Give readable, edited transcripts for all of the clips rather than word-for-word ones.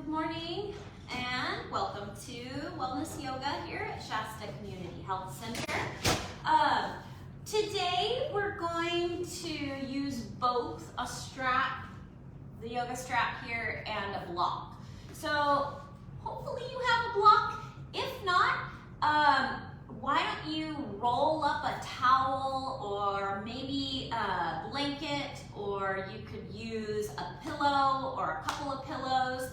Good morning and welcome to Wellness Yoga here at Shasta Community Health Center. Today we're going to use both a strap, the yoga strap here, and a block. So hopefully you have a block. If not, why don't you roll up a towel or maybe a blanket, or you could use a pillow or a couple of pillows.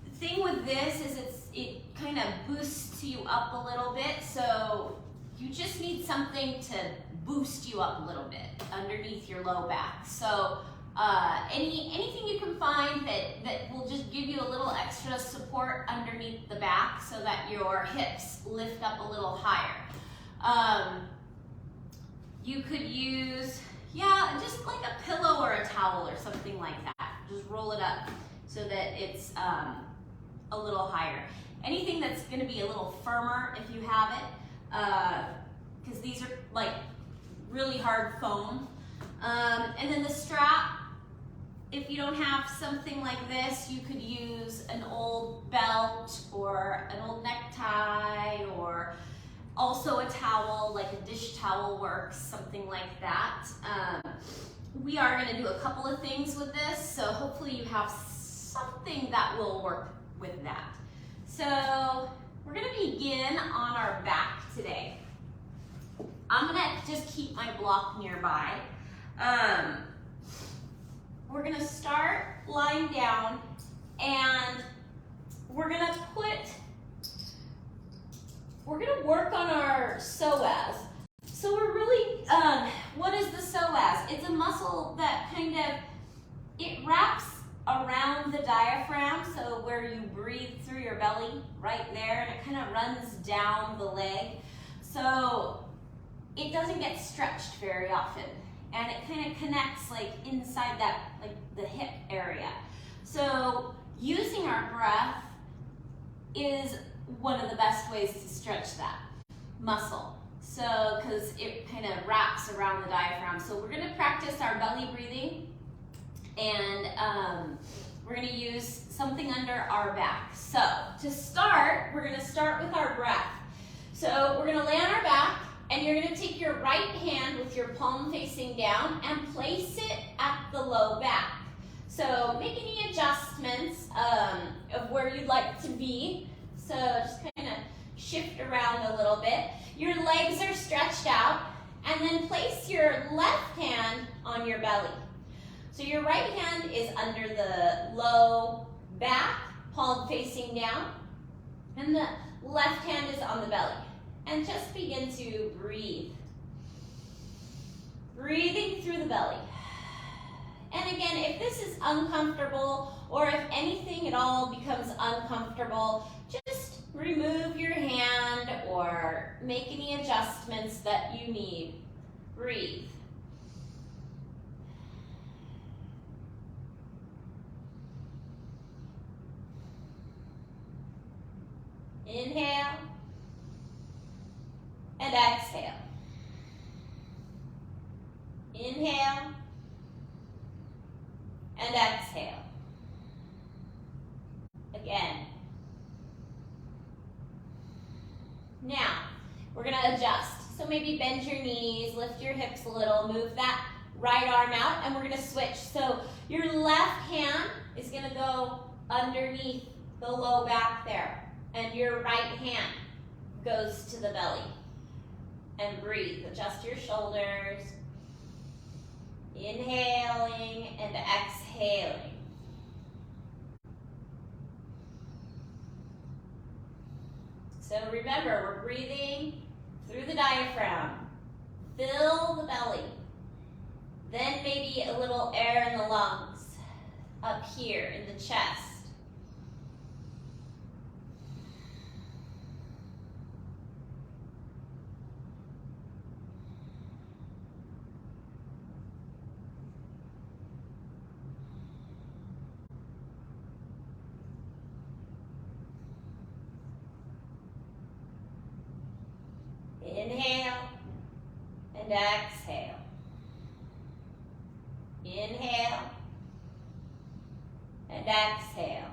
The thing with this is it kind of boosts you up a little bit, so you just need something to boost you up a little bit underneath your low back. So anything you can find that will just give you a little extra support underneath the back so that your hips lift up a little higher. You could use, just like a pillow or a towel or something like that. Just roll it up so that it's a little higher. Anything that's going to be a little firmer if you have it, because these are like really hard foam. And then the strap, if you don't have something like this, you could use an old belt or an old necktie, or also a towel, like a dish towel works, something like that. We are going to do a couple of things with this, so hopefully you have something that will work with that. So we're going to begin on our back today. I'm going to just keep my block nearby. We're going to start lying down, and we're going to work on our psoas. So we're really, what is the psoas? It's a muscle that it wraps around the diaphragm, so where you breathe through your belly, right there, and it kind of runs down the leg. So it doesn't get stretched very often, and it kind of connects like inside that, like the hip area. So using our breath is one of the best ways to stretch that muscle. So, because it kind of wraps around the diaphragm. So we're going to practice our belly breathing, and we're going to use something under our back. So to start, we're going to start with our breath. So we're going to lay on our back, and you're going to take your right hand with your palm facing down and place it at the low back. So make any adjustments of where you'd like to be. So just kind of shift around a little bit. Your legs are stretched out, and then place your left hand on your belly. So your right hand is under the low back, palm facing down, and the left hand is on the belly. And just begin to breathe. Breathing through the belly. And again, if this is uncomfortable, or if anything at all becomes uncomfortable, just remove your hand or make any adjustments that you need. Breathe. Inhale and exhale. Inhale and exhale. Again. Now, we're going to adjust. So maybe bend your knees, lift your hips a little, move that right arm out, and we're going to switch. So your left hand is going to go underneath the low back there, and your right hand goes to the belly. And breathe. Adjust your shoulders. Inhaling and exhaling. So remember, we're breathing through the diaphragm. Fill the belly. Then maybe a little air in the lungs. Up here in the chest. Inhale and exhale. Inhale and exhale.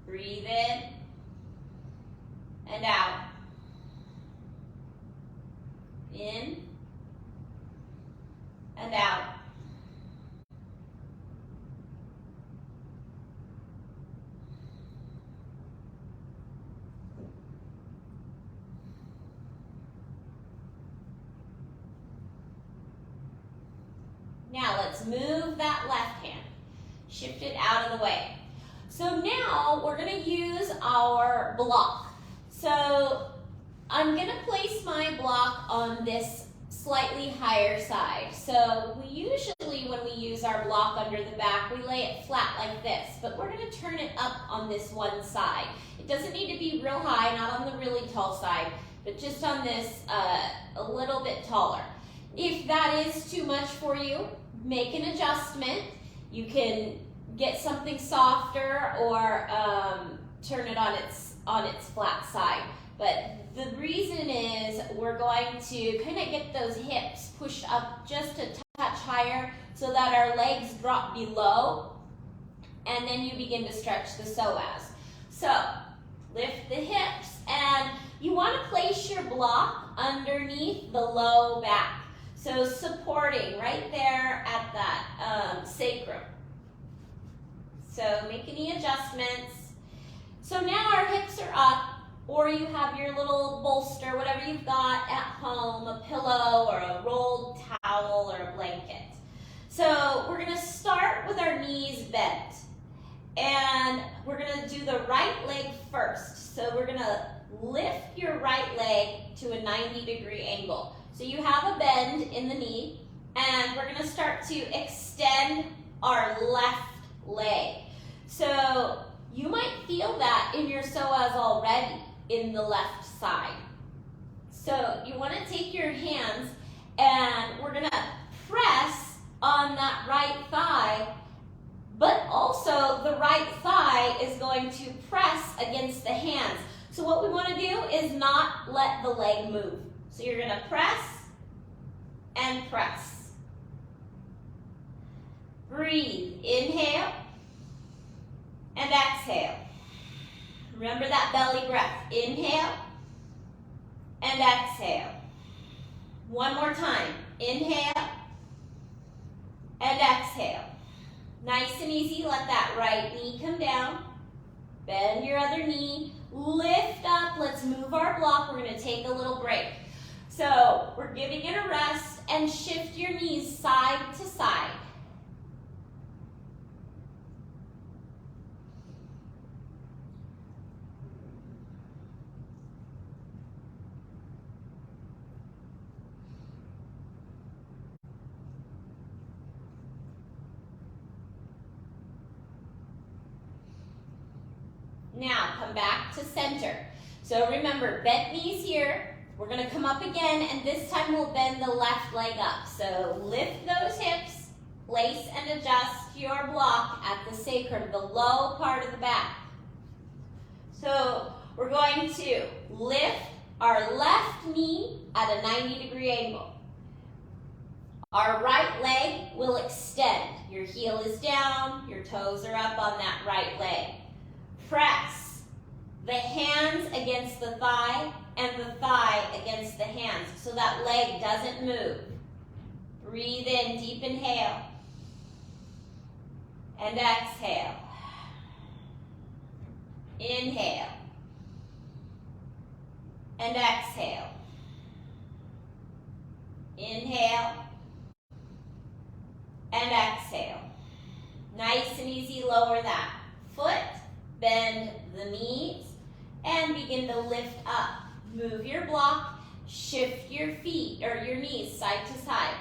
Breathe in and out. In and out. Now let's move that left hand. Shift it out of the way. So now we're going to use our block. So I'm going to place my block on this slightly higher side. So we usually, when we use our block under the back, we lay it flat like this, but we're going to turn it up on this one side. It doesn't need to be real high, not on the really tall side, but just on this a little bit taller. If that is too much for you, make an adjustment. You can get something softer or turn it on its flat side. But the reason is we're going to kind of get those hips pushed up just a touch higher so that our legs drop below, and then you begin to stretch the psoas. So lift the hips, and you want to place your block underneath the low back. So supporting right there at that sacrum. So make any adjustments. So now our hips are up, or you have your little bolster, whatever you've got at home, a pillow or a rolled towel or a blanket. So we're gonna start with our knees bent. And we're gonna do the right leg first. So we're gonna lift your right leg to a 90-degree angle. So you have a bend in the knee, and we're gonna start to extend our left leg. So you might feel that in your psoas already in the left side. So you wanna take your hands, and we're gonna press on that right thigh, but also the right thigh is going to press against the hands. So what we wanna do is not let the leg move. So you're gonna press and press. Breathe, inhale and exhale. Remember that belly breath. Inhale and exhale. One more time. Inhale and exhale. Nice and easy. Let that right knee come down. Bend your other knee. Lift up. Let's move our block. We're going to take a little break. So we're giving it a rest, and shift your knees side to side. Now come back to center. So remember, bent knees here. We're going to come up again, and this time we'll bend the left leg up. So lift those hips, place and adjust your block at the sacrum, the low part of the back. So we're going to lift our left knee at a 90-degree angle. Our right leg will extend. Your heel is down, your toes are up on that right leg. Press the hands against the thigh and the thigh against the hands so that leg doesn't move. Breathe in, deep inhale and exhale. Inhale and exhale. Inhale and exhale. Nice and easy, lower that foot, bend the knees, and begin to lift up. Move your block, shift your feet or your knees side to side.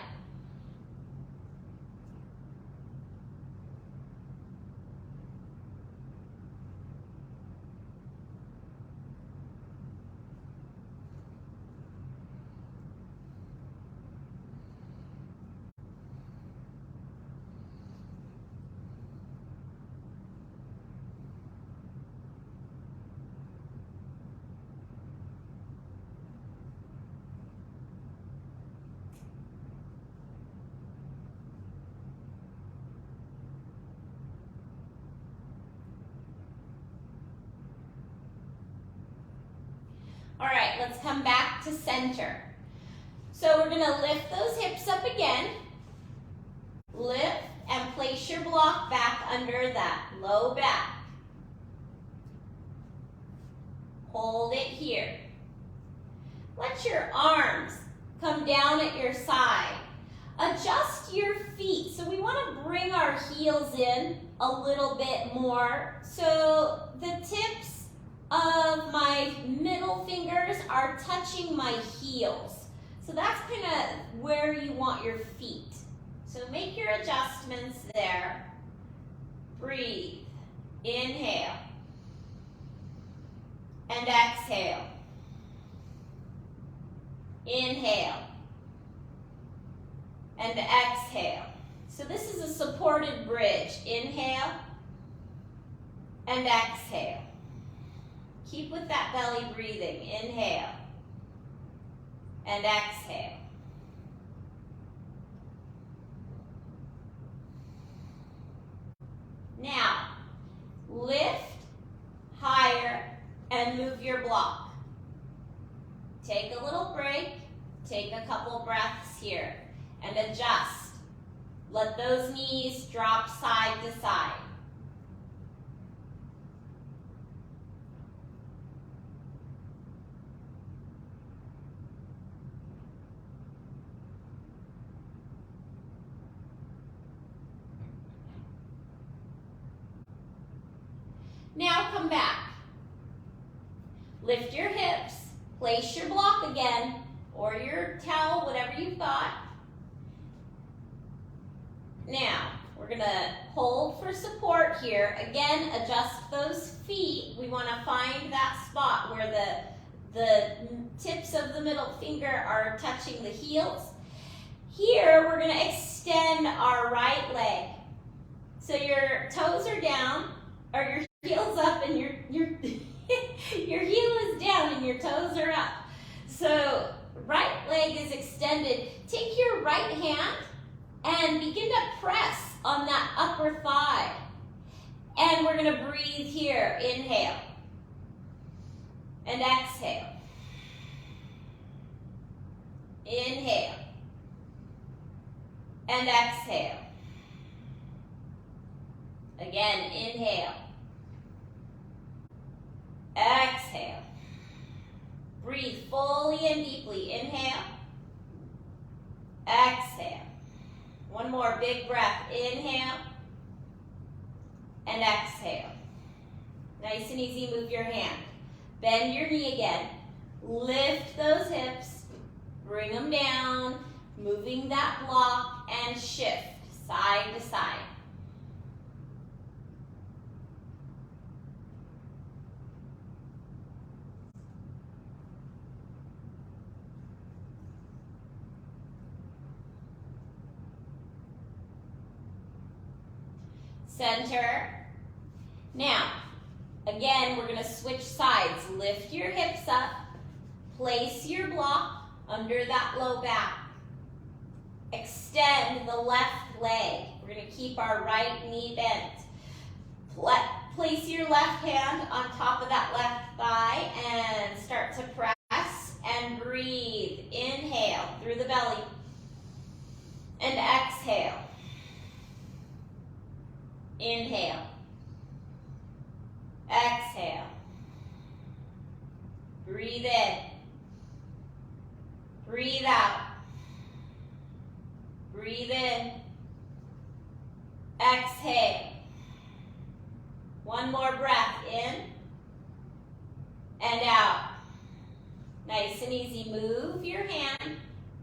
All right, let's come back to center. So we're gonna lift those hips up again. Lift and place your block back under that low back. Hold it here. Let your arms come down at your side. Adjust your feet. So we want to bring our heels in a little bit more. So the tips of my middle fingers are touching my heels. So that's kind of where you want your feet. So make your adjustments there. Breathe. Inhale. And exhale. Inhale. And exhale. So this is a supported bridge. Inhale and exhale. Keep with that belly breathing. Inhale and exhale. Now, lift higher and move your block. Take a little break. Take a couple breaths here and adjust. Let those knees drop side to side. Now come back. Lift your hips, place your block again, or your towel, whatever you've got. Now, we're gonna hold for support here. Again, adjust those feet. We wanna find that spot where the tips of the middle finger are touching the heels. Here, we're gonna extend our right leg. So your toes are down, or your heel's up and your your heel is down and your toes are up. So right leg is extended. Take your right hand and begin to press on that upper thigh. And we're gonna breathe here. Inhale and exhale. Inhale and exhale. Again, inhale. Exhale. Breathe fully and deeply. Inhale. Exhale. One more big breath. Inhale. And exhale. Nice and easy, move your hand. Bend your knee again. Lift those hips. Bring them down. Moving that block and shift side to side. Center. Now, again, we're going to switch sides. Lift your hips up. Place your block under that low back. Extend the left leg. We're going to keep our right knee bent. Place your left hand on top of that left thigh and start to press and breathe. Inhale through the belly and exhale. Inhale. Exhale. Breathe in. Breathe out. Breathe in. Exhale. One more breath in and out. Nice and easy. Move your hand.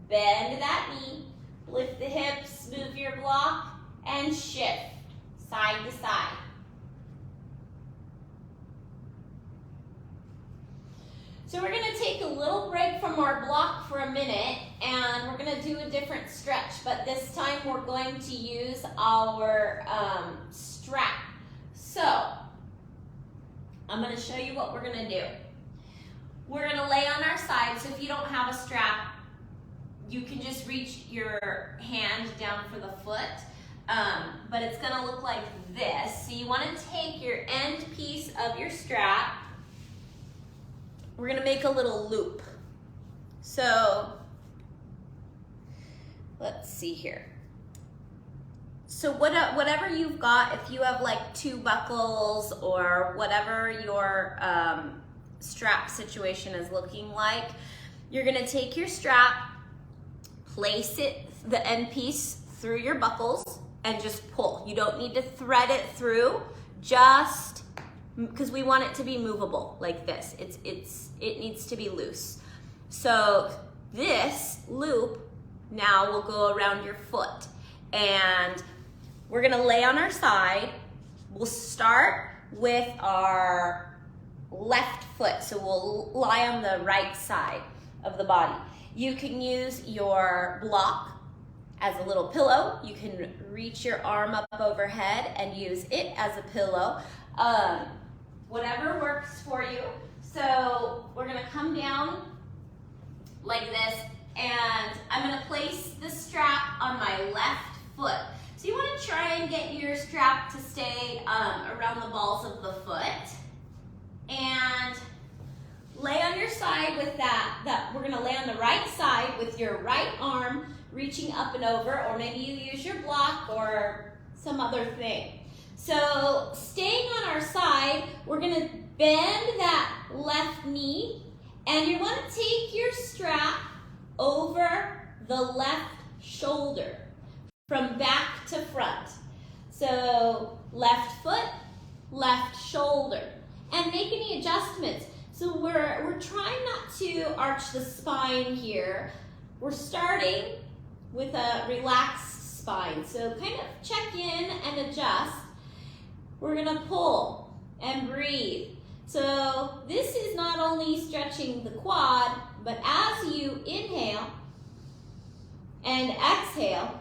Bend that knee. Lift the hips. Move your block and shift side to side. So we're going to take a little break from our block for a minute and we're going to do a different stretch, but this time we're going to use our strap. So I'm going to show you what we're going to do. We're going to lay on our side, so if you don't have a strap, you can just reach your hand down for the foot. But it's going to look like this. So you want to take your end piece of your strap we're gonna make a little loop. So let's see here. So whatever you've got, if you have like 2 buckles or whatever your strap situation is looking like, you're gonna take your strap, place it, the end piece, through your buckles and just pull. You don't need to thread it through, just because we want it to be movable like this. It needs to be loose. So this loop now will go around your foot, and we're gonna lay on our side. We'll start with our left foot, so we'll lie on the right side of the body. You can use your block as a little pillow. You can reach your arm up overhead and use it as a pillow. Whatever works for you. So we're gonna come down like this, and I'm gonna place the strap on my left foot. So you wanna try and get your strap to stay around the balls of the foot. And lay on your side with that. We're gonna lay on the right side with your right arm reaching up and over, or maybe you use your block or some other thing. So staying on our side, we're gonna bend that left knee, and you wanna take your strap over the left shoulder from back to front. So left foot, left shoulder, and make any adjustments. So we're trying not to arch the spine here. We're starting with a relaxed spine. So kind of check in and adjust. We're gonna pull and breathe. So this is not only stretching the quad, but as you inhale and exhale,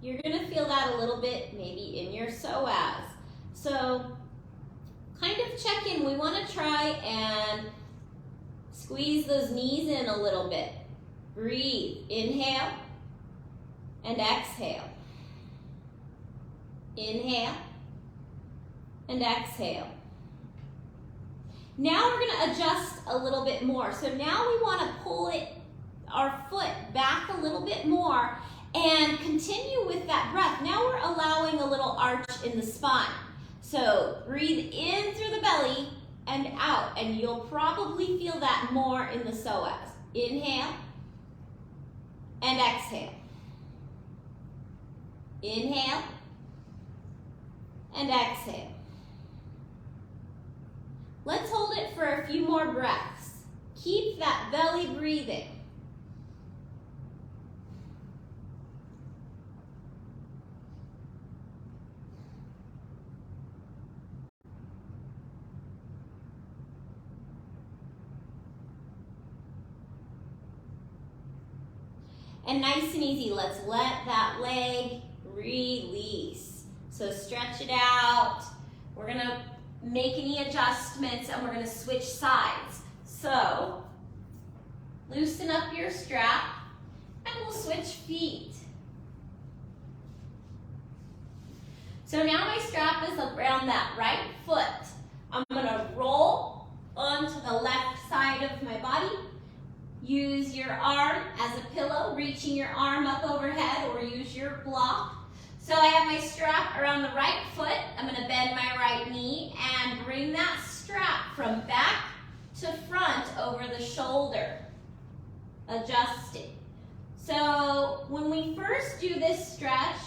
you're gonna feel that a little bit maybe in your psoas. So kind of check in. We wanna try and squeeze those knees in a little bit. Breathe, inhale and exhale. Inhale and exhale. Now we're gonna adjust a little bit more. So now we wanna pull our foot back a little bit more and continue with that breath. Now we're allowing a little arch in the spine. So breathe in through the belly and out, and you'll probably feel that more in the psoas. Inhale and exhale. Inhale and exhale. Let's hold it for a few more breaths. Keep that belly breathing. And nice and easy, let's let that leg release. So stretch it out. We're gonna make any adjustments and we're gonna switch sides. So loosen up your strap and we'll switch feet. So now my strap is around that right foot. I'm gonna roll onto the left side of my body. Use your arm as a pillow, reaching your arm up overhead, or use your block. So I have my strap around the right foot. I'm gonna bend my right knee and bring that strap from back to front over the shoulder. Adjusting. So when we first do this stretch,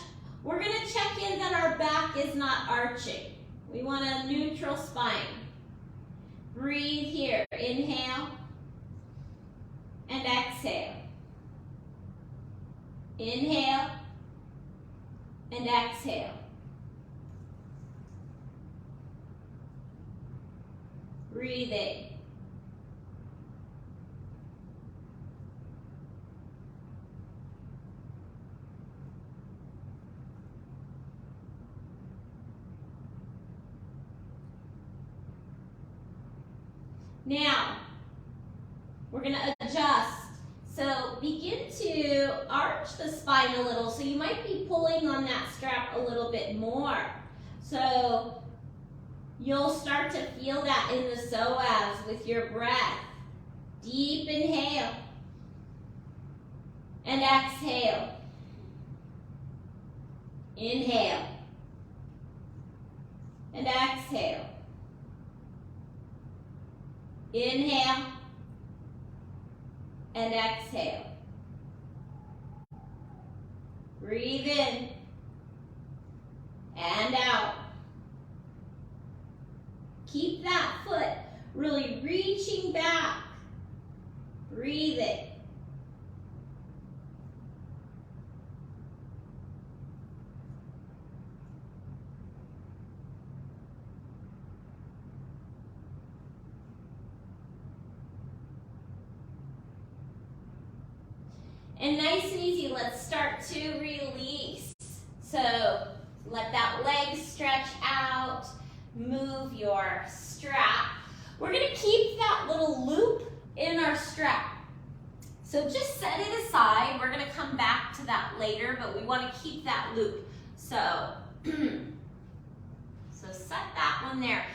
we're gonna check in that our back is not arching. We want a neutral spine. Breathe here, inhale and exhale. Inhale and exhale. Breathing. Now, we're gonna adjust. So begin to arch the spine a little. So you might be pulling on that strap a little bit more. So You'll start to feel that in the psoas with your breath. Deep inhale and exhale. Inhale and exhale. Inhale and exhale. Breathe in and out. Keep that foot really reaching back. Breathe it. And nice and easy, let's start to release. So let that leg stretch out. Move your strap. We're gonna keep that little loop in our strap. So just set it aside. We're gonna come back to that later, but we wanna keep that loop. So, so set that one there.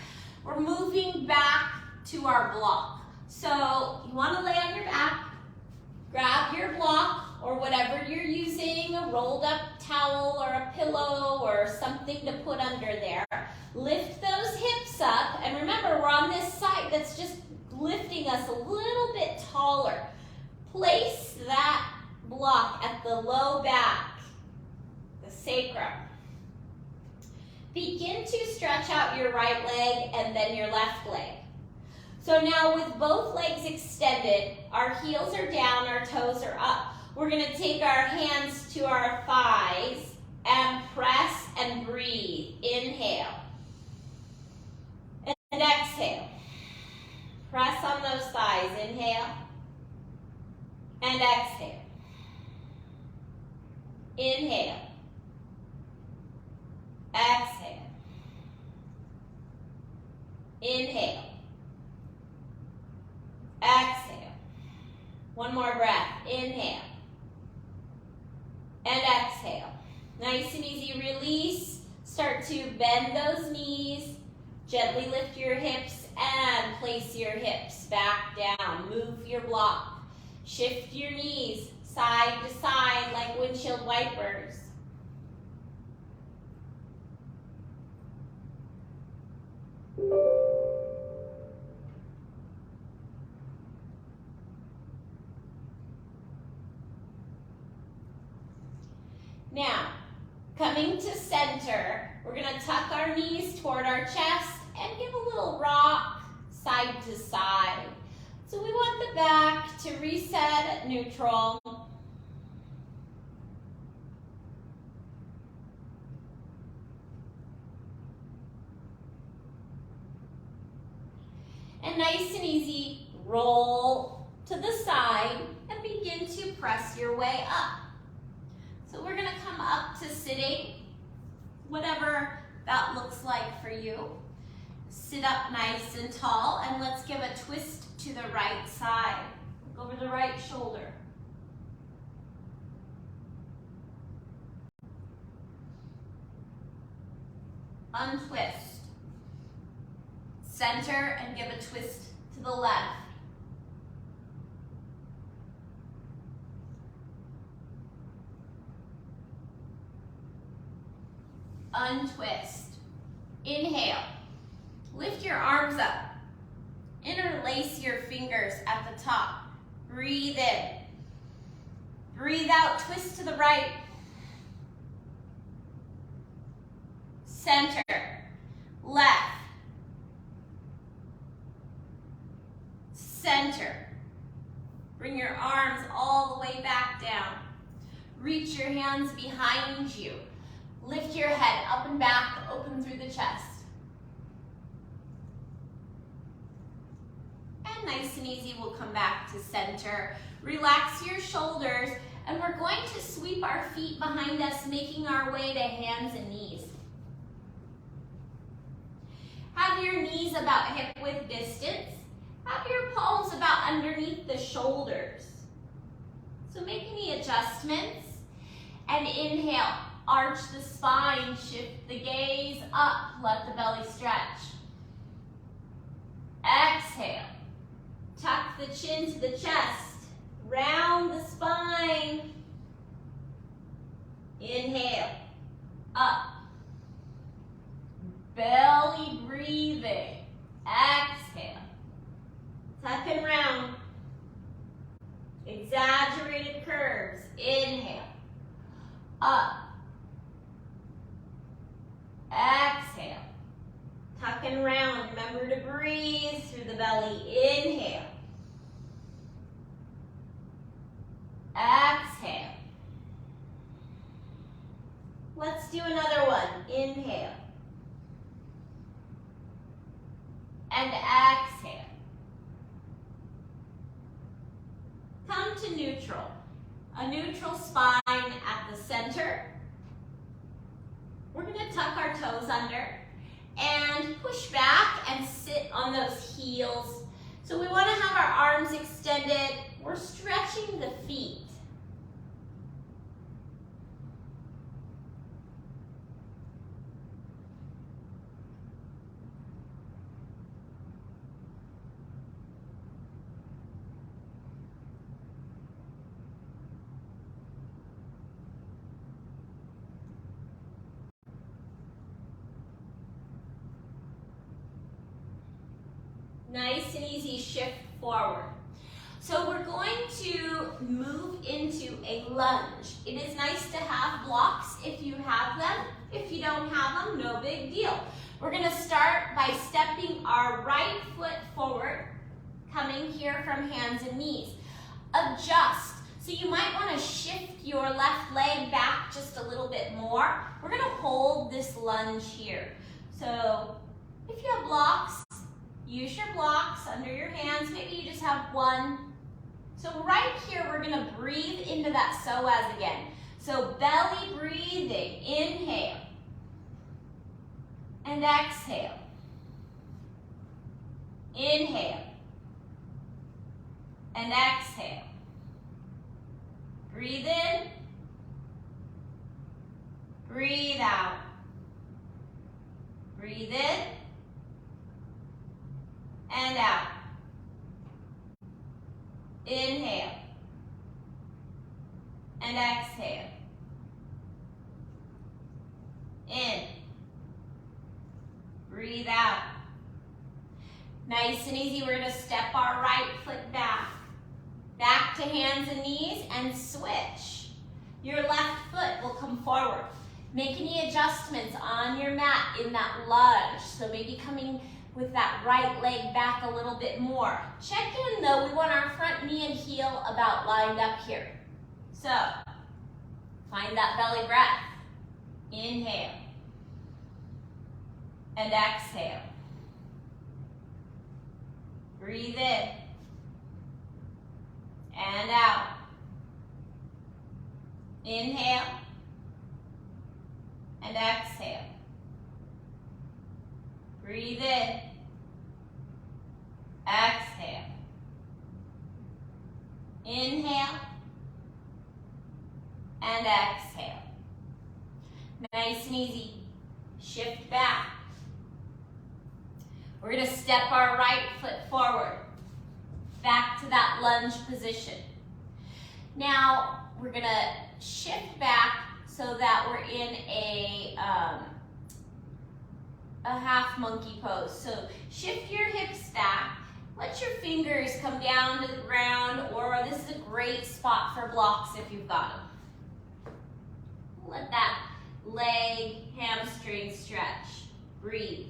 We're moving back to our block. So you wanna lay on your back, grab your block or whatever you're using, a rolled up towel or a pillow or something to put under there. Lift those hips up, and remember we're on this side that's just lifting us a little bit taller. Place that block at the low back, the sacrum. Begin to stretch out your right leg and then your left leg. So now with both legs extended, our heels are down, our toes are up. We're gonna take our hands to our thighs and press and breathe. Inhale. And exhale. Press on those thighs. Inhale. And exhale. Inhale. Exhale. Inhale. Exhale. One more breath. Inhale. And exhale. Nice and easy. Release. Start to bend those knees. Gently lift your hips and place your hips back down. Move your block. Shift your knees side to side like windshield wipers. Now, coming to center, we're going to tuck our knees toward our chest and give a little rock side to side. So we want the back to reset at neutral. And nice and easy, roll to the side and begin to press your way up. So we're gonna come up to sitting, whatever that looks like for you. Sit up nice and tall, and let's give a twist to the right side. Look over the right shoulder. Untwist. Center and give a twist to the left. Untwist. Inhale. Lift your arms up. Interlace your fingers at the top. Breathe in. Breathe out, twist to the right. Center. Left. Center. Bring your arms all the way back down. Reach your hands behind you. Lift your head up and back, open through the chest. And nice and easy, we'll come back to center. Relax your shoulders, and we're going to sweep our feet behind us, making our way to hands and knees. Have your knees about hip-width distance. Have your palms about underneath the shoulders. So make any adjustments, and inhale. Arch the spine, shift the gaze up, let the belly stretch. Exhale. Tuck the chin to the chest. Round the spine. Inhale. Up. Belly breathing. Exhale. Tuck and round. Exaggerated curves. Inhale. Up. Exhale. Tuck and round. Remember to breathe through the belly. Inhale. Exhale. Let's do another one. Inhale. And exhale. Come to neutral. A neutral spine at the center. We're going to tuck our toes under and push back and sit on those heels. So we want to have our arms extended. We're stretching the feet. Nice and easy shift forward. So we're going to move into a lunge. It is nice to have blocks if you have them. If you don't have them, no big deal. We're going to start by stepping our right foot forward, coming here from hands and knees. Adjust. So you might want to shift your left leg back just a little bit more. We're going to hold this lunge here. So if you have blocks, use your blocks under your hands. Maybe you just have one. So right here, we're going to breathe into that psoas again. So belly breathing. Inhale. And exhale. Inhale. And exhale. Breathe in. Breathe out. Breathe in. And out. Inhale. And exhale. In. Breathe out. Nice and easy. We're going to step our right foot back. Back to hands and knees and switch. Your left foot will come forward. Make any adjustments on your mat in that lunge. So maybe coming with that right leg back a little bit more. Check in though, we want our front knee and heel about lined up here. So, find that belly breath. Inhale. And exhale. Breathe in. And out. Inhale. And exhale. Breathe in. Exhale. Inhale. And exhale. Nice and easy. Shift back. We're going to step our right foot forward. Back to that lunge position. Now, we're going to shift back so that we're in a half monkey pose. So shift your hips back. Let your fingers come down to the ground, or this is a great spot for blocks if you've got them. Let that leg, hamstring stretch. Breathe.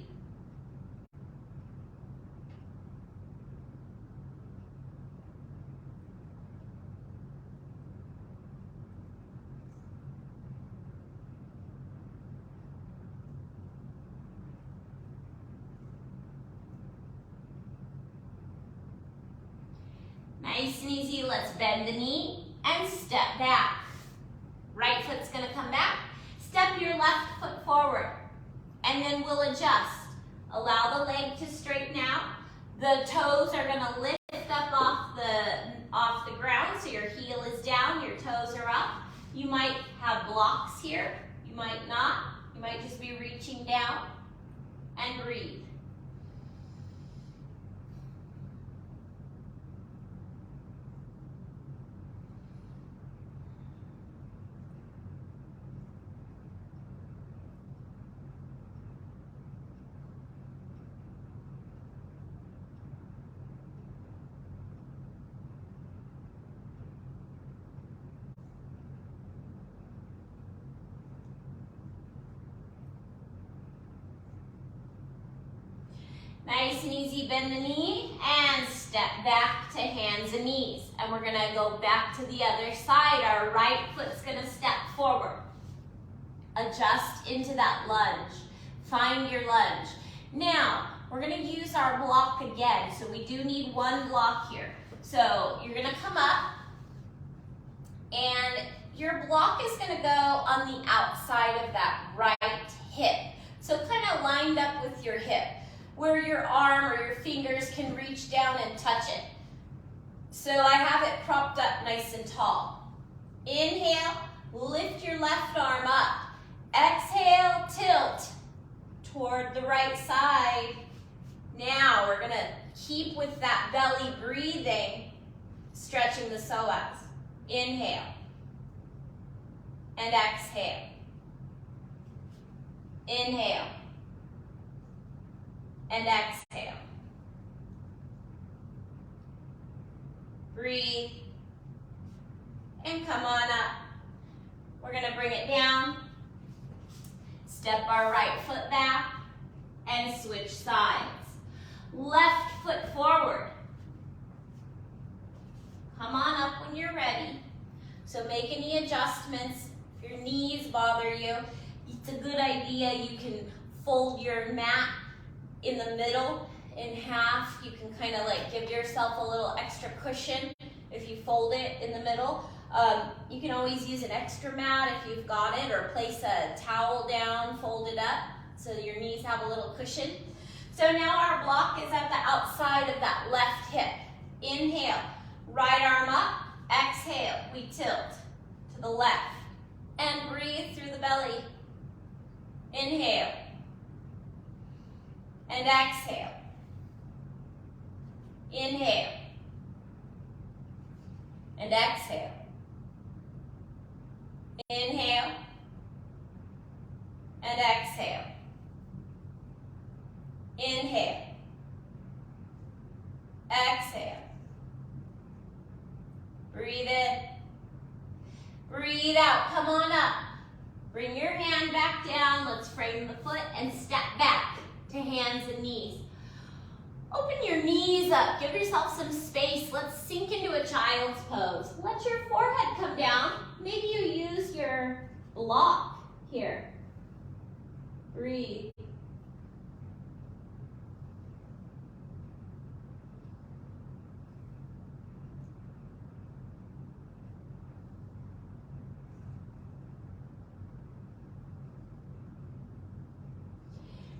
Nice and easy, let's bend the knee and step back. Right foot's gonna come back. Step your left foot forward, and then we'll adjust. Allow the leg to straighten out. The toes are gonna lift up off the ground, so your heel is down, your toes are up. You might have blocks here, you might not. You might just be reaching down, and breathe. Nice and easy, bend the knee and step back to hands and knees. And we're gonna go back to the other side. Our right foot's gonna step forward. Adjust into that lunge. Find your lunge. Now, we're gonna use our block again. So we do need one block here. So you're gonna come up and your block is gonna go on the outside of that right hip. So kind of lined up with your hip, where your arm or your fingers can reach down and touch it. So I have it propped up nice and tall. Inhale, lift your left arm up. Exhale, tilt toward the right side. Now we're gonna keep with that belly breathing, stretching the psoas. Inhale and exhale. Inhale and exhale. Breathe and come on up. We're gonna bring it down. Step our right foot back and switch sides. Left foot forward. Come on up when you're ready. So make any adjustments. If your knees bother you, it's a good idea. You can fold your mat in the middle in half. You can kind of like give yourself a little extra cushion if you fold it in the middle. You can always use an extra mat if you've got it, or place a towel down, fold it up so your knees have a little cushion. So now our block is at the outside of that left hip. Inhale, right arm up, exhale, we tilt to the left and breathe through the belly. Inhale and exhale. Inhale and exhale. Inhale and exhale. Inhale. Exhale. Breathe in. Breathe out. Come on up. Bring your hand back down. Let's frame the foot and step back to hands and knees. Open your knees up. Give yourself some space. Let's sink into a child's pose. Let your forehead come down. Maybe you use your block here. Breathe.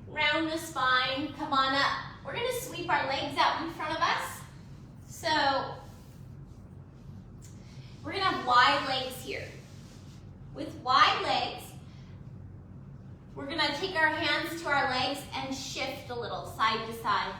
Round the spine, come on up. We're gonna sweep our legs out in front of us. So we're gonna have wide legs here. With wide legs, we're gonna take our hands to our legs and shift a little side to side.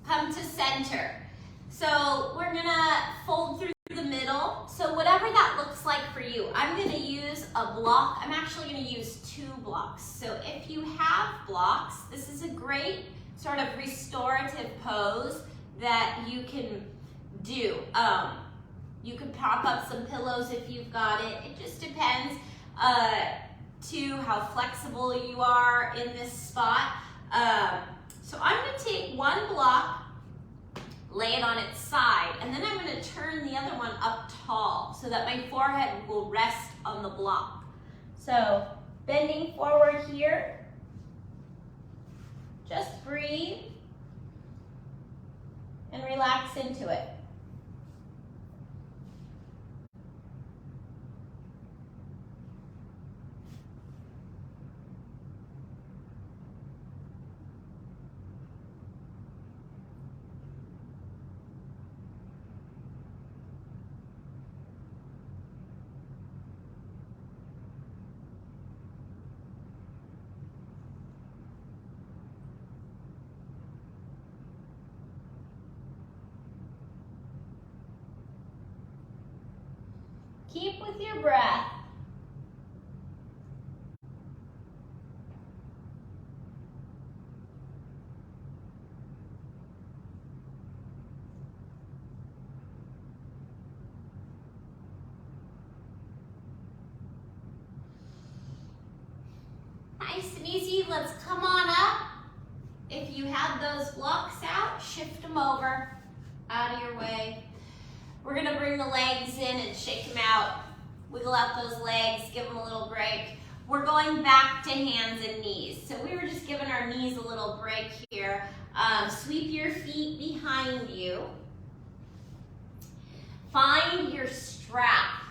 Come to center. So we're gonna fold through the middle. So whatever that looks like for you, I'm gonna use a block. I'm actually gonna use 2 blocks. So if you have blocks, this is a great sort of restorative pose that you can do. You could prop up some pillows if you've got it. It just depends to how flexible you are in this spot. So I'm gonna take one block, lay it on its side, and then I'm gonna turn the other one up tall so that my forehead will rest on the block. So bending forward here, just breathe and relax into it. with your breath. Nice and easy. Let's come on up. If you have those blocks out, shift them over, out of your way. We're gonna bring the legs in and shake them out. Wiggle out those legs, give them a little break. We're going back to hands and knees. So we were just giving our knees a little break here. Sweep your feet behind you. Find your strap.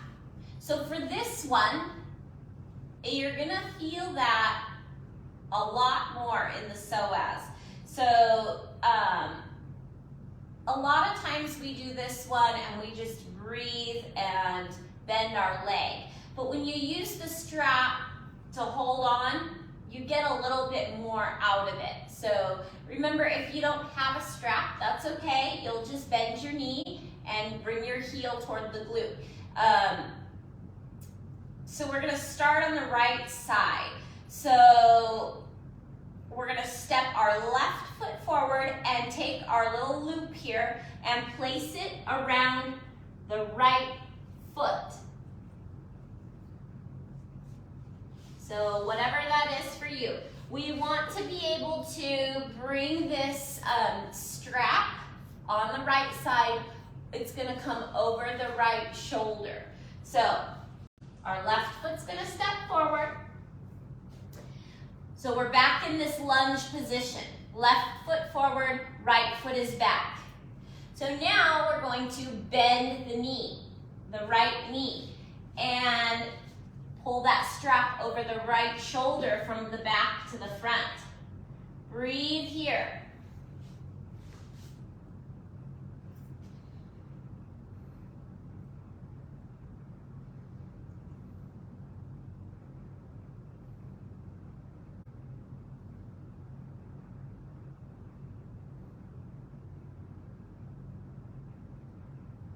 So for this one, you're gonna feel that a lot more in the psoas. So a lot of times we do this one and we just breathe and bend our leg. But when you use the strap to hold on, you get a little bit more out of it. So remember, if you don't have a strap, that's okay. You'll just bend your knee and bring your heel toward the glute. So we're gonna start on the right side. So we're gonna step our left foot forward and take our little loop here and place it around the right foot. So whatever that is for you. We want to be able to bring this strap on the right side. It's gonna come over the right shoulder. So our left foot's gonna step forward. So we're back in this lunge position. Left foot forward, right foot is back. So now we're going to bend the knee, the right knee, and pull that strap over the right shoulder from the back to the front. Breathe here.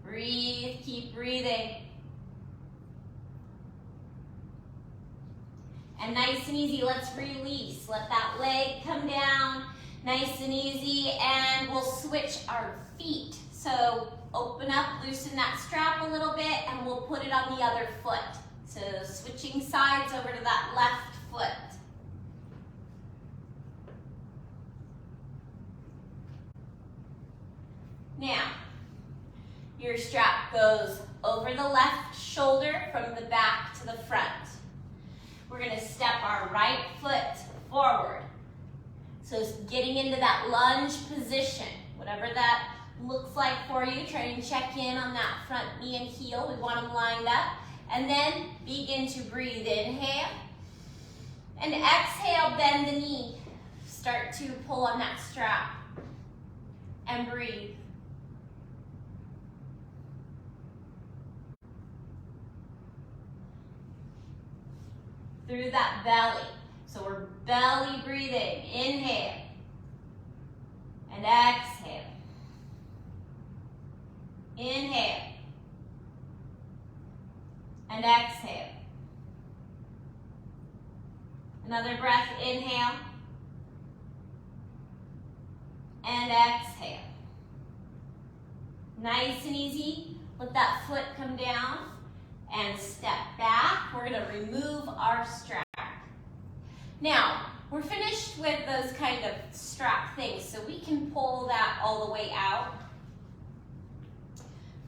Breathe, keep breathing. And nice and easy, let's release. Let that leg come down, nice and easy, and we'll switch our feet. So open up, loosen that strap a little bit, and we'll put it on the other foot. So switching sides over to that left foot. Now, your strap goes over the left shoulder from the back to the front. We're gonna step our right foot forward. So getting into that lunge position, whatever that looks like for you, try and check in on that front knee and heel. We want them lined up. And then begin to breathe. Inhale. And exhale, bend the knee. Start to pull on that strap. And breathe. Through that belly. So we're belly breathing. Inhale. And exhale. Inhale. And exhale. Another breath. Inhale. And exhale. Nice and easy. Let that foot come down. And step back. We're gonna remove our strap. Now, we're finished with those kind of strap things, so we can pull that all the way out.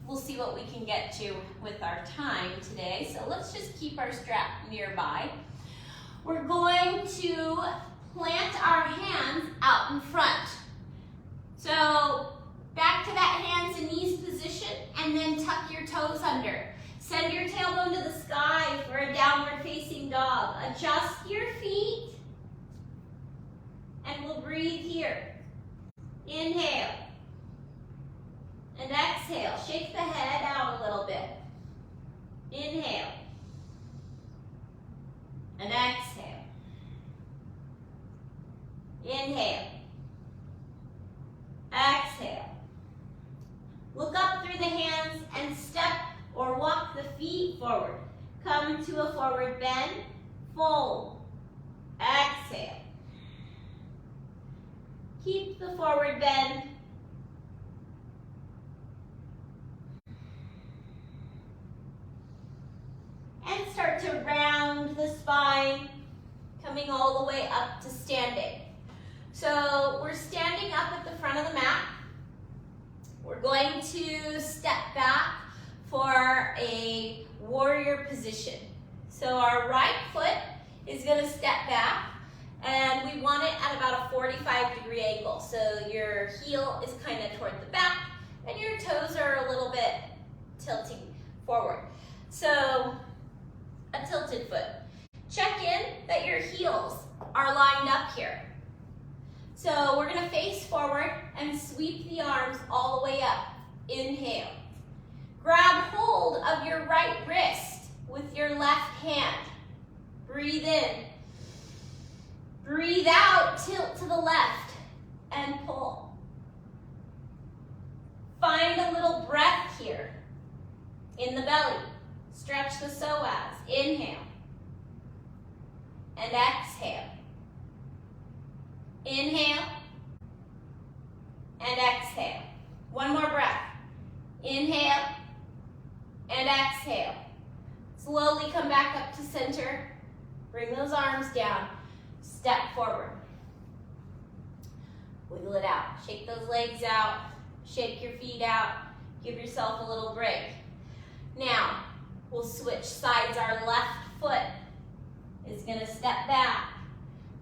We'll see what we can get to with our time today. So let's just keep our strap nearby. We're going to plant our hands out in front. So back to that hands and knees position, and then tuck your toes under. Send your tailbone to the sky for a downward facing dog. Adjust your feet. And we'll breathe here. Inhale. And exhale. Shake the head out a little bit. Inhale. And exhale. Inhale. Exhale. Look up through the hands and step or walk the feet forward. to a forward bend, fold, exhale. Keep the forward bend. And start to round the spine, coming all the way up to standing. So we're standing up at the front of the mat. We're going to step back for a warrior position. So our right foot is going to step back, and we want it at about a 45-degree angle. So your heel is kind of toward the back, and your toes are a little bit tilting forward. So a tilted foot. Check in that your heels are lined up here. So we're going to face forward and sweep the arms all the way up. Inhale. Grab hold of your right wrist with your left hand. Breathe in. Breathe out, tilt to the left, and pull. Find a little breath here in the belly. Stretch the psoas. Inhale. And exhale. Inhale. And exhale. One more breath. Inhale. And exhale. Slowly come back up to center. Bring those arms down. Step forward. Wiggle it out. Shake those legs out. Shake your feet out. Give yourself a little break. Now, we'll switch sides. Our left foot is going to step back.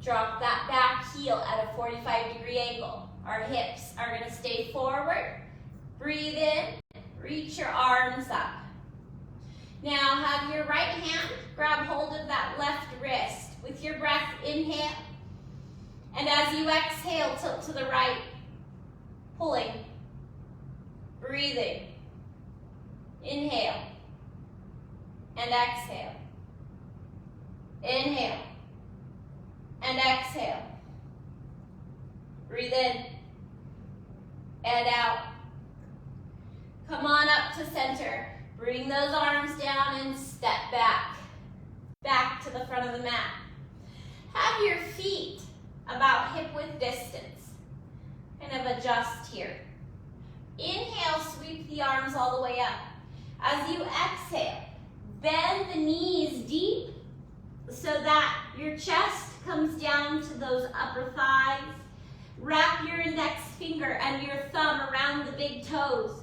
Drop that back heel at a 45-degree angle. Our hips are going to stay forward. Breathe in. Reach your arms up. Now have your right hand grab hold of that left wrist. With your breath, inhale. And as you exhale, tilt to the right. Pulling. Breathing. Inhale. And exhale. Inhale. And exhale. Breathe in. And out. Come on up to center. Bring those arms down and step back. Back to the front of the mat. Have your feet about hip width distance. Kind of adjust here. Inhale, sweep the arms all the way up. As you exhale, bend the knees deep so that your chest comes down to those upper thighs. Wrap your index finger and your thumb around the big toes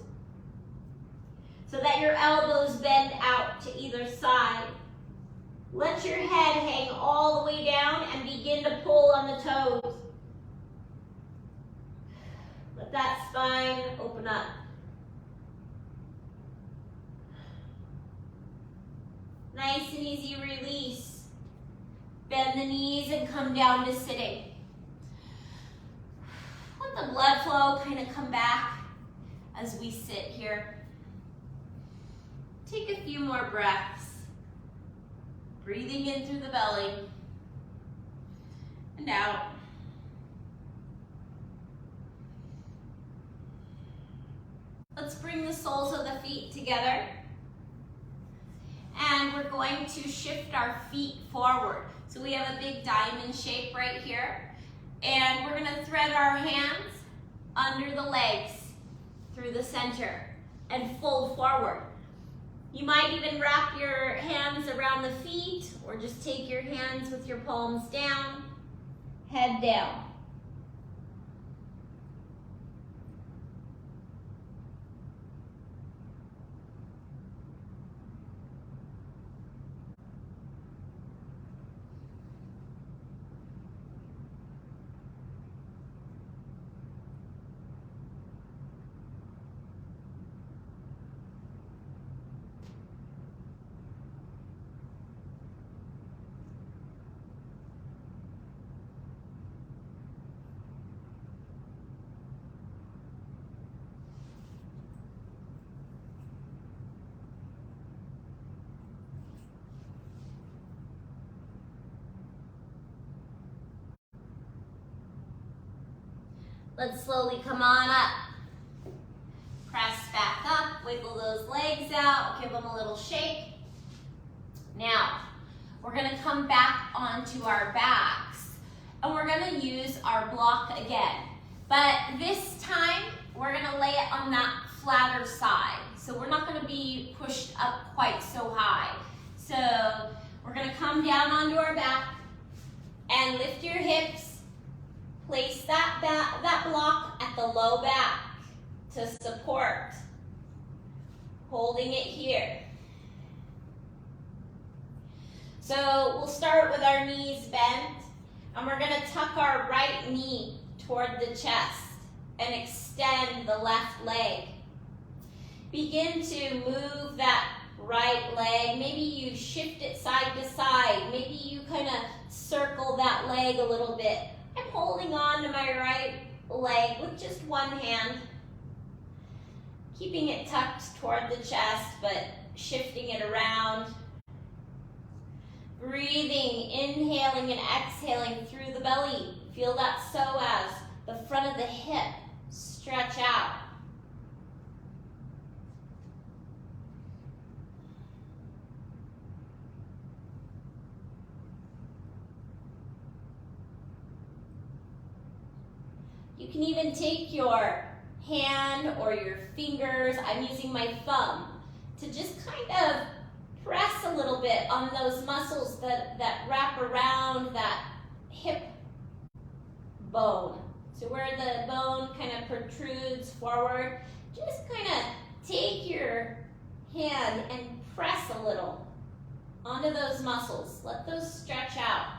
so that your elbows bend out to either side. Let your head hang all the way down and begin to pull on the toes. Let that spine open up. Nice and easy release. Bend the knees and come down to sitting. Let the blood flow kind of come back as we sit here. Take a few more breaths. Breathing in through the belly and out. Let's bring the soles of the feet together. And we're going to shift our feet forward. So we have a big diamond shape right here. And we're going to thread our hands under the legs through the center and fold forward. You might even wrap your hands around the feet or just take your hands with your palms down, head down. Let's slowly come on up. Press back up, wiggle those legs out, give them a little shake. Now, we're gonna come back onto our backs and we're gonna use our block again. But this time, we're gonna lay it on that flatter side. So we're not gonna be pushed up quite so high. So we're gonna come down onto our back and lift your hips. Place that block at the low back to support. Holding it here. So we'll start with our knees bent, and we're gonna tuck our right knee toward the chest and extend the left leg. Begin to move that right leg. Maybe you shift it side to side. Maybe you kind of circle that leg a little bit. I'm holding on to my right leg with just one hand, keeping it tucked toward the chest, but shifting it around. Breathing, inhaling and exhaling through the belly. Feel that psoas, the front of the hip, stretch out. You can even take your hand or your fingers, I'm using my thumb, to just kind of press a little bit on those muscles that wrap around that hip bone. So where the bone kind of protrudes forward, just kind of take your hand and press a little onto those muscles. Let those stretch out.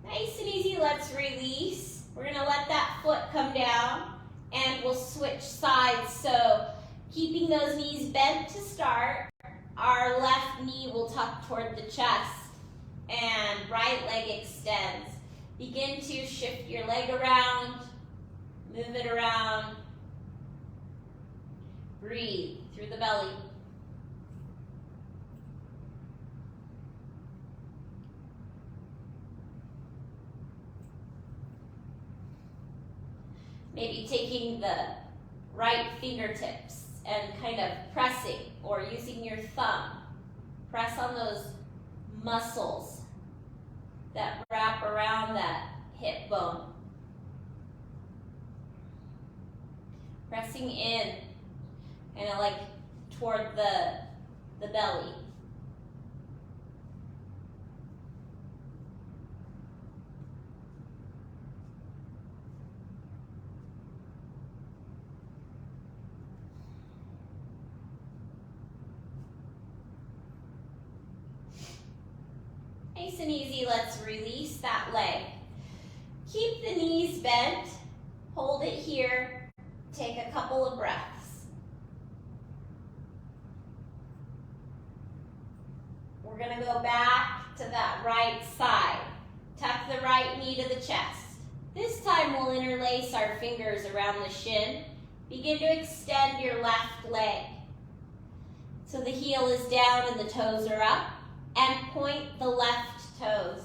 Nice and easy, let's release. We're gonna let that foot come down and we'll switch sides. So keeping those knees bent to start, our left knee will tuck toward the chest and right leg extends. Begin to shift your leg around, move it around. Breathe through the belly. Maybe taking the right fingertips and kind of pressing, or using your thumb. Press on those muscles that wrap around that hip bone. Pressing in, kind of like toward the belly. Nice and easy, let's release that leg. Keep the knees bent, hold it here, take a couple of breaths. We're gonna go back to that right side. Tuck the right knee to the chest. This time we'll interlace our fingers around the shin. Begin to extend your left leg. So the heel is down and the toes are up. And point the left toes.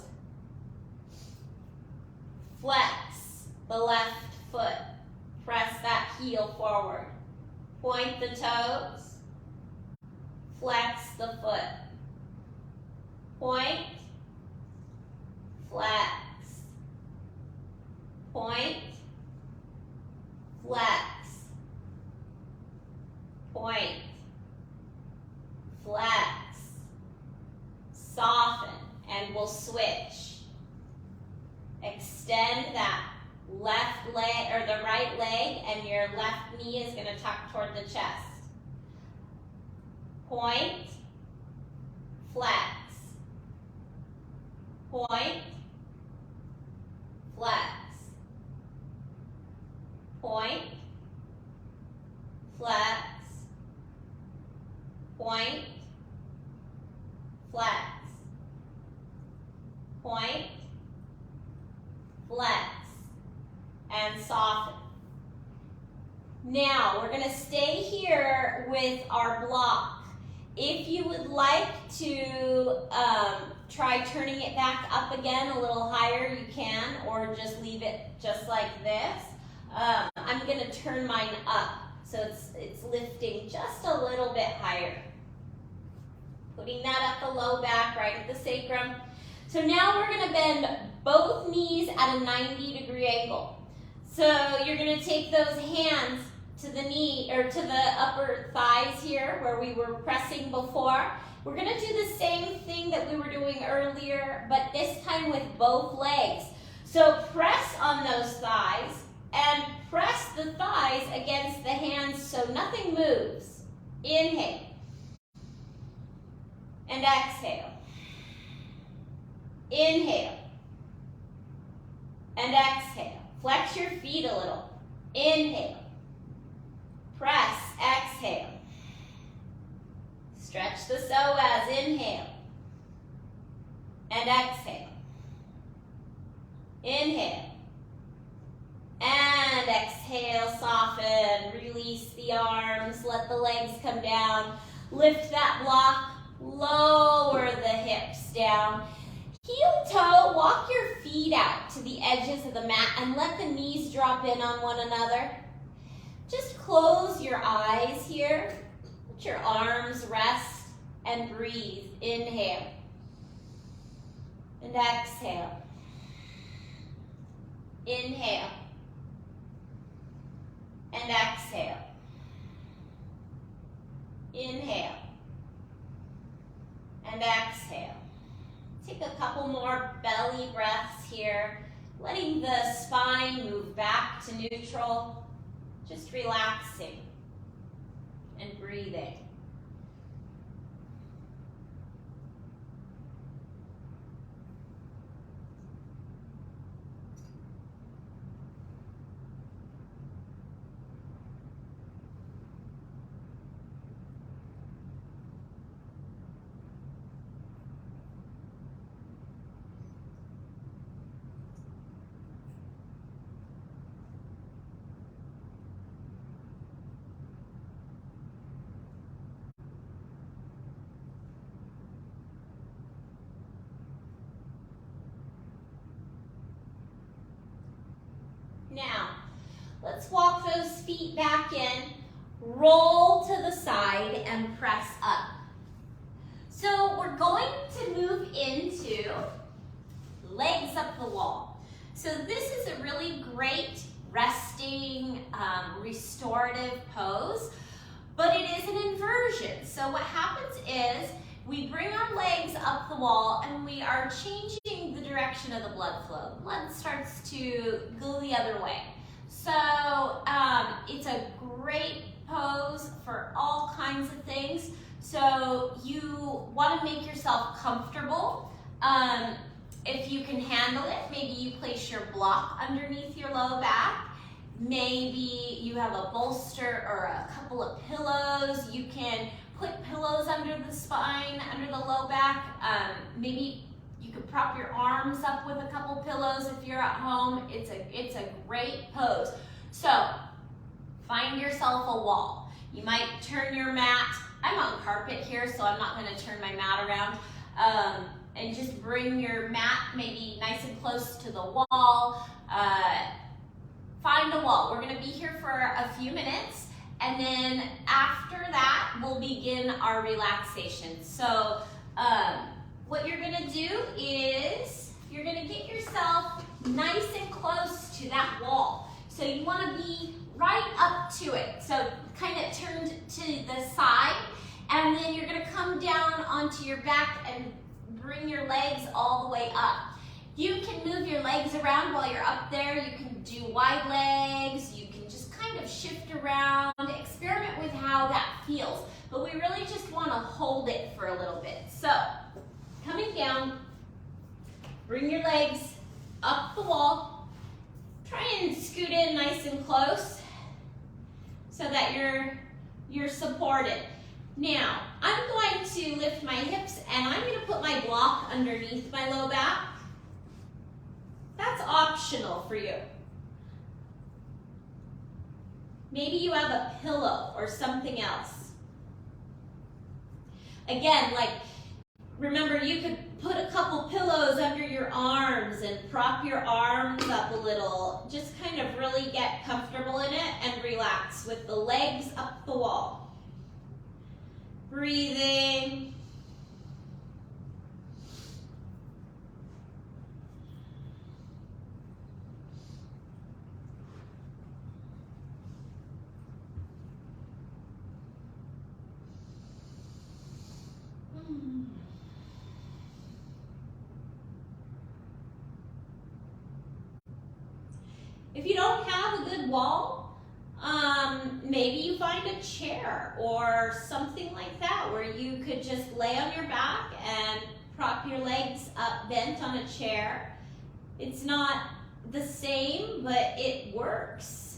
Flex the left foot. Press that heel forward. Point the toes. Flex the foot. Point. Flex. Point. Flex. Point. Flex. Soften, and we'll switch. Extend that left leg, or the right leg, and your left knee is going to tuck toward the chest. Point, flex. Point, flex. Point, flex. Point, flex. Point, flex, and soften. Now, we're going to stay here with our block. If you would like to try turning it back up again a little higher, you can, or just leave it just like this. I'm going to turn mine up so it's lifting just a little bit higher. Putting that at the low back, right at the sacrum. So now we're going to bend both knees at a 90-degree angle. So you're going to take those hands to the knee or to the upper thighs here where we were pressing before. We're going to do the same thing that we were doing earlier, but this time with both legs. So press on those thighs and press the thighs against the hands so nothing moves. Inhale and exhale. Inhale and exhale. Flex your feet a little. Inhale. Press, exhale. Stretch the psoas, inhale. And exhale. Inhale. And exhale, soften. Release the arms, let the legs come down. Lift that block, lower the hips down. Heel toe, walk your feet out to the edges of the mat and let the knees drop in on one another. Just close your eyes here. Let your arms rest and breathe. Inhale and exhale. Inhale and exhale. Inhale and exhale. Take a couple more belly breaths here, letting the spine move back to neutral. Just relaxing and breathing. Now, let's walk those feet back in, roll to the side, and press up. So we're going to move into legs up the wall. So this is a really great resting, restorative pose, but it is an inversion. So what happens is we bring our legs up the wall and we are changing the direction of the blood flow. Blood starts to go the other way. So it's a great pose for all kinds of things. So you want to make yourself comfortable. If you can handle it, maybe you place your block underneath your low back. Maybe you have a bolster or a couple of pillows. You can put pillows under the spine, under the low back. Maybe you could prop your arms up with a couple pillows if you're at home. It's a great pose. So find yourself a wall. You might turn your mat. I'm on carpet here, so I'm not going to turn my mat around. And just bring your mat maybe nice and close to the wall. Find a wall. We're going to be here for a few minutes, and then after that, we'll begin our relaxation. So what you're going to do is you're going to get yourself nice and close to that wall. So you want to be right up to it. So kind of turned to the side, and then you're going to come down onto your back and bring your legs all the way up. You can move your legs around while you're up there. You can do wide legs. You can just kind of shift around, experiment with how that feels. But we really just want to hold it for a little bit. So coming down, bring your legs up the wall. Try and scoot in nice and close so that you're supported. Now, I'm going to lift my hips and I'm going to put my block underneath my low back. That's optional for you. Maybe you have a pillow or something else. Again, like, remember, you could put a couple pillows under your arms and prop your arms up a little. Just kind of really get comfortable in it and relax with the legs up the wall. Breathing. If you don't have a good wall, maybe you find a chair or something like that where you could just lay on your back and prop your legs up bent on a chair. It's not the same, but it works.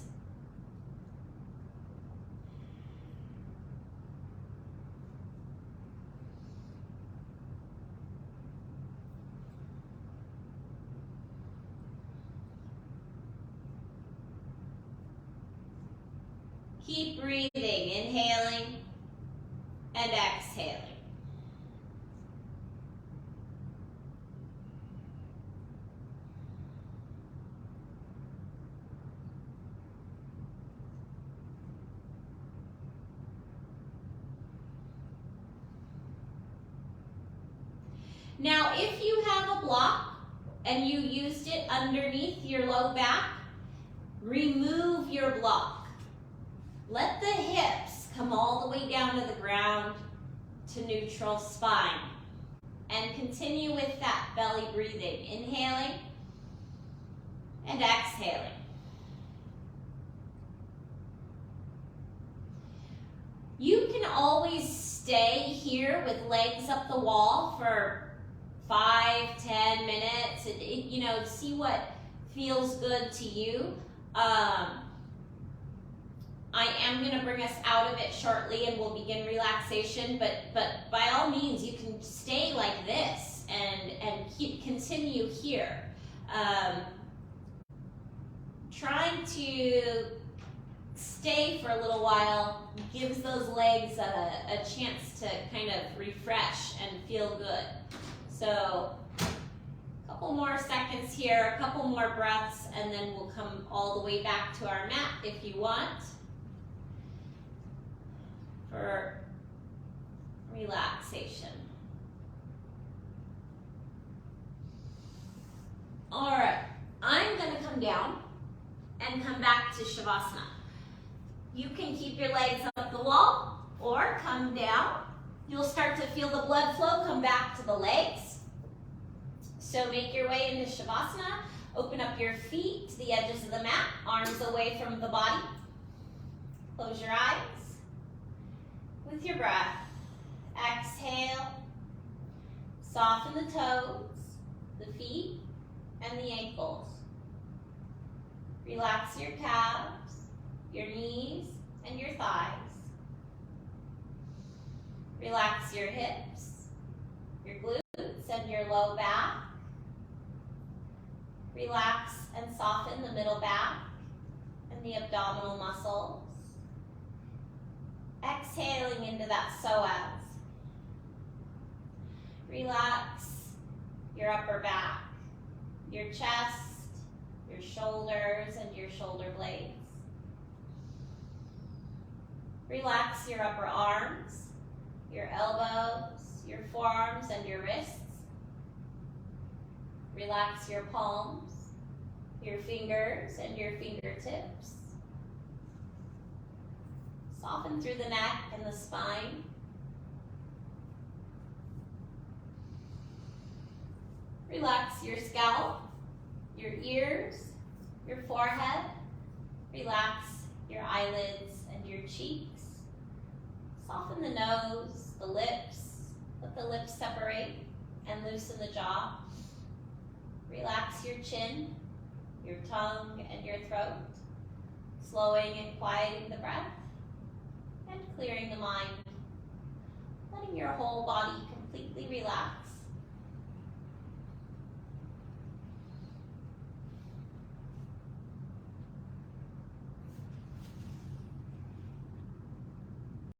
Keep breathing, inhaling and exhaling. Now, if you have a block and you used it underneath your low back, remove your block. Let the hips come all the way down to the ground to neutral spine. And continue with that belly breathing, inhaling and exhaling. You can always stay here with legs up the wall for 5-10 minutes, you know, see what feels good to you. I am going to bring us out of it shortly and we'll begin relaxation, but by all means you can stay like this and continue here. Trying to stay for a little while gives those legs a chance to kind of refresh and feel good. So a couple more seconds here, a couple more breaths, and then we'll come all the way back to our mat if you want for relaxation. All right, I'm going to come down and come back to Shavasana. You can keep your legs up the wall or come down. You'll start to feel the blood flow come back to the legs. So make your way into Shavasana. Open up your feet to the edges of the mat, arms away from the body. Close your eyes. With your breath, exhale. Soften the toes, the feet, and the ankles. Relax your calves, your knees, and your thighs. Relax your hips, your glutes, and your low back. Relax and soften the middle back and the abdominal muscles. Exhaling into that psoas. Relax your upper back, your chest, your shoulders, and your shoulder blades. Relax your upper arms, your elbows, your forearms, and your wrists. Relax your palms, your fingers, and your fingertips. Soften through the neck and the spine. Relax your scalp, your ears, your forehead. Relax your eyelids and your cheeks. Soften the nose, the lips. Let the lips separate and loosen the jaw. Relax your chin, your tongue, and your throat. Slowing and quieting the breath and clearing the mind. Letting your whole body completely relax